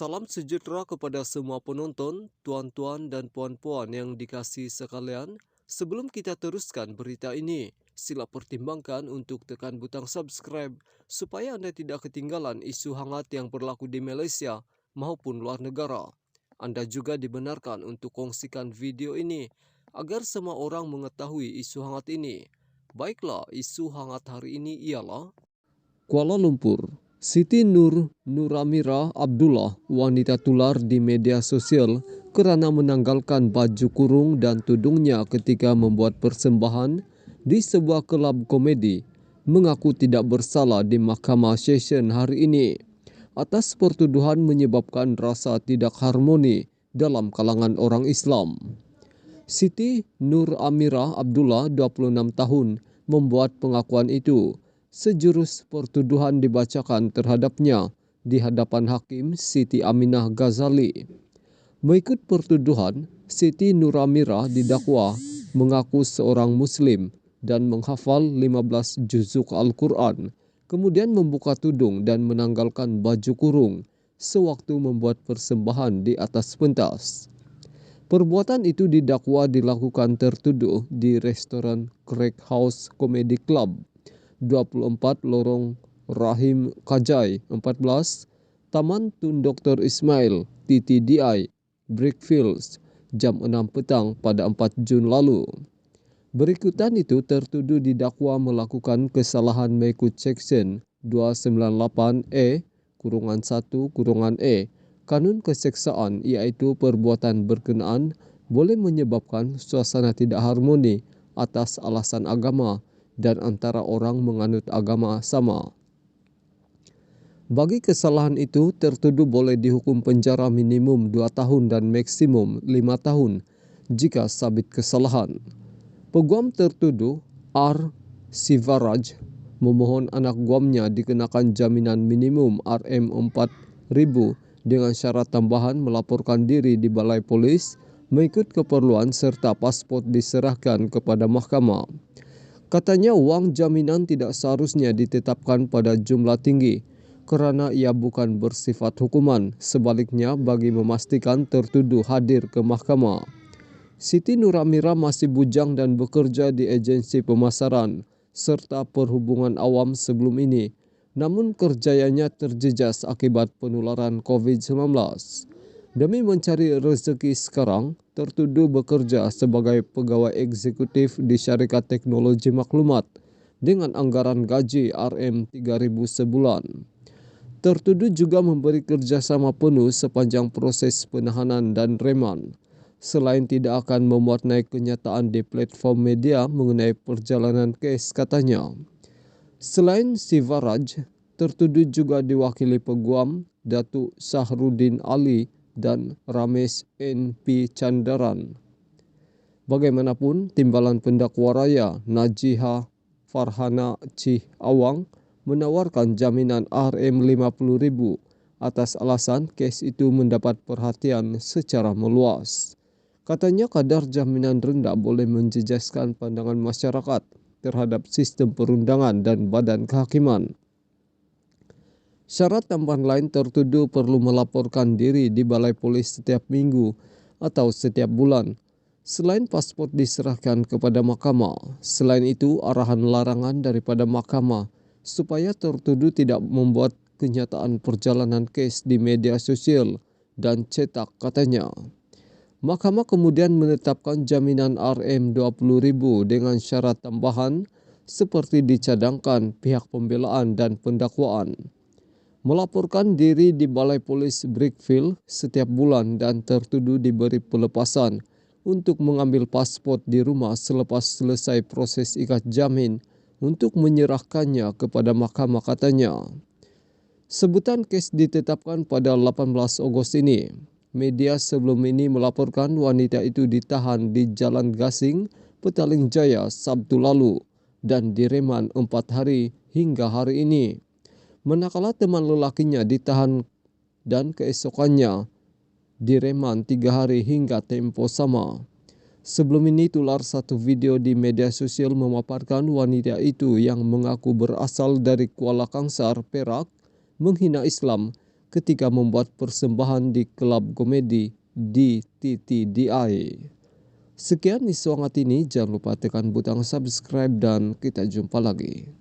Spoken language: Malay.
Salam sejahtera kepada semua penonton, tuan-tuan dan puan-puan yang dikasihi sekalian. Sebelum kita teruskan berita ini, sila pertimbangkan untuk tekan butang subscribe supaya Anda tidak ketinggalan isu hangat yang berlaku di Malaysia maupun luar negara. Anda juga dibenarkan untuk kongsikan video ini agar semua orang mengetahui isu hangat ini. Baiklah, isu hangat hari ini ialah Kuala Lumpur. Siti Nuramira Abdullah, wanita tular di media sosial kerana menanggalkan baju kurung dan tudungnya ketika membuat persembahan di sebuah kelab komedi, mengaku tidak bersalah di Mahkamah Session hari ini atas pertuduhan menyebabkan rasa tidak harmoni dalam kalangan orang Islam. Siti Nur Amira Abdullah, 26 tahun, membuat pengakuan itu. Sejurus pertuduhan dibacakan terhadapnya di hadapan Hakim Siti Aminah Ghazali. Mengikut pertuduhan, Siti Nur Amira didakwa mengaku seorang Muslim dan menghafal 15 juzuk Al-Quran, kemudian membuka tudung dan menanggalkan baju kurung sewaktu membuat persembahan di atas pentas. Perbuatan itu didakwa dilakukan tertuduh di restoran Craig House Comedy Club 24 Lorong Rahim Kajai 14 Taman Tun Dr. Ismail TTDI Brickfields jam 6 petang pada 4 Jun lalu. Berikutan itu tertuduh didakwa melakukan kesalahan mengikut Seksyen 298E-1-E Kanun Keseksaan, iaitu perbuatan berkenaan boleh menyebabkan suasana tidak harmoni atas alasan agama dan antara orang menganut agama sama. Bagi kesalahan itu, tertuduh boleh dihukum penjara minimum 2 tahun dan maksimum 5 tahun jika sabit kesalahan. Peguam tertuduh R. Sivaraj memohon anak guamnya dikenakan jaminan minimum RM4,000 dengan syarat tambahan melaporkan diri di balai polis mengikut keperluan serta pasport diserahkan kepada mahkamah. Katanya wang jaminan tidak seharusnya ditetapkan pada jumlah tinggi kerana ia bukan bersifat hukuman, sebaliknya bagi memastikan tertuduh hadir ke mahkamah. Siti Nuramira masih bujang dan bekerja di agensi pemasaran serta perhubungan awam sebelum ini, namun kerjayanya terjejas akibat penularan COVID-19. Demi mencari rezeki sekarang, tertuduh bekerja sebagai pegawai eksekutif di syarikat teknologi maklumat dengan anggaran gaji RM3,000 sebulan. Tertuduh juga memberi kerjasama penuh sepanjang proses penahanan dan reman, selain tidak akan memuat naik kenyataan di platform media mengenai perjalanan kes, katanya. Selain Sivaraj, tertuduh juga diwakili peguam Datuk Sahruddin Ali dan Ramesh N.P. Chandaran. Bagaimanapun, Timbalan Pendakwa Raya Najiha Farhana Cih Awang menawarkan jaminan RM50,000 atas alasan kes itu mendapat perhatian secara meluas. Katanya kadar jaminan rendah boleh menjejaskan pandangan masyarakat terhadap sistem perundangan dan badan kehakiman. Syarat tambahan lain, tertuduh perlu melaporkan diri di balai polis setiap minggu atau setiap bulan. Selain pasport diserahkan kepada mahkamah, selain itu arahan larangan daripada mahkamah supaya tertuduh tidak membuat kenyataan perjalanan kes di media sosial dan cetak, katanya. Mahkamah kemudian menetapkan jaminan RM20,000 dengan syarat tambahan seperti dicadangkan pihak pembelaan dan pendakwaan. Melaporkan diri di balai polis Brickfield setiap bulan dan tertuduh diberi pelepasan untuk mengambil pasport di rumah selepas selesai proses ikat jamin untuk menyerahkannya kepada mahkamah, katanya. Sebutan kes ditetapkan pada 18 Ogos ini. Media sebelum ini melaporkan wanita itu ditahan di Jalan Gasing, Petaling Jaya Sabtu lalu dan direman 4 hari hingga hari ini. Manakala teman lelakinya ditahan dan keesokannya direman 3 hari hingga tempo sama. Sebelum ini tular satu video di media sosial memaparkan wanita itu yang mengaku berasal dari Kuala Kangsar, Perak, menghina Islam ketika membuat persembahan di klub komedi di TTDI. Sekian isu hangat ini, jangan lupa tekan butang subscribe dan kita jumpa lagi.